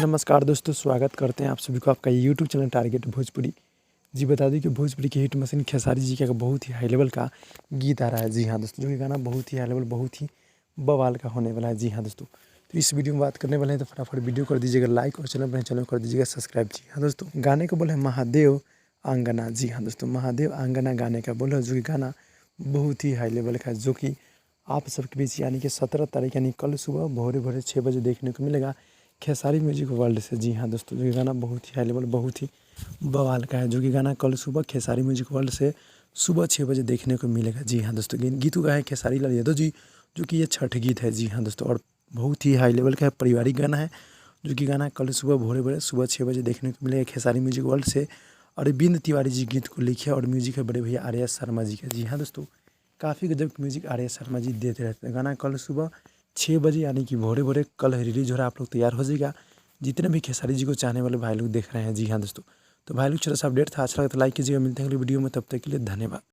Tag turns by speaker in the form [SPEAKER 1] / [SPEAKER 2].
[SPEAKER 1] नमस्कार दोस्तों, स्वागत करते हैं आप सभी को आपका यूट्यूब चैनल टारगेट भोजपुरी। जी बता दें कि भोजपुरी की हिट मशीन खेसारी जी का बहुत ही हाई लेवल का गीत आ रहा है। जी हाँ दोस्तों, जो कि गाना बहुत ही हाई लेवल, बहुत ही बवाल का होने वाला है। जी हाँ दोस्तों, तो इस वीडियो में बात करने वाले हैं, तो फटाफट वीडियो कर दीजिएगा लाइक और चैनल कर दीजिएगा सब्सक्राइब। जी हाँ दोस्तों, गाने को बोले महादेव आंगना। जी हाँ दोस्तों, महादेव आंगना गाने का बोले, जो कि गाना बहुत ही हाई लेवल का है, जो कि आप सबके बीच यानी कि 17 तारीख यानी कल सुबह भोरे 6 बजे देखने को मिलेगा खेसारी म्यूजिक वर्ल्ड से। जी हाँ दोस्तों, जो कि गाना बहुत ही हाई लेवल, बहुत ही बवाल का है, जो कि गाना कल सुबह खेसारी म्यूजिक वर्ल्ड से सुबह 6 बजे देखने को मिलेगा। जी हाँ दोस्तों, गीत गाए खेसारी लाल यादव जी, जो कि ये छठ गीत है। जी हाँ दोस्तों, और बहुत ही हाई लेवल का है, पारिवारिक गाना है, जो कि गाना कल सुबह भोरे सुबह 6 बजे देखने को मिलेगा खेसारी म्यूजिक वर्ल्ड से। अरविंद तिवारी जी गीत को लिखे और म्यूजिक है बड़े भैया आर्या शर्मा जी का। जी हाँ दोस्तों, काफ़ी गजब की म्यूजिक आर्या शर्मा जी देते रहते हैं। गाना कल सुबह 6 बजे यानी कि भोरे कल रिलीज हो रहा है। आप लोग तैयार हो जाइएगा, जितने भी खेसारी जी को चाहने वाले भाई लोग देख रहे हैं। जी हाँ दोस्तों, तो भाई लोग छोटा सा अपडेट था, अच्छा लगा तो लाइक कीजिएगा। मिलते हैं अगली वीडियो में, तब तक के लिए धन्यवाद।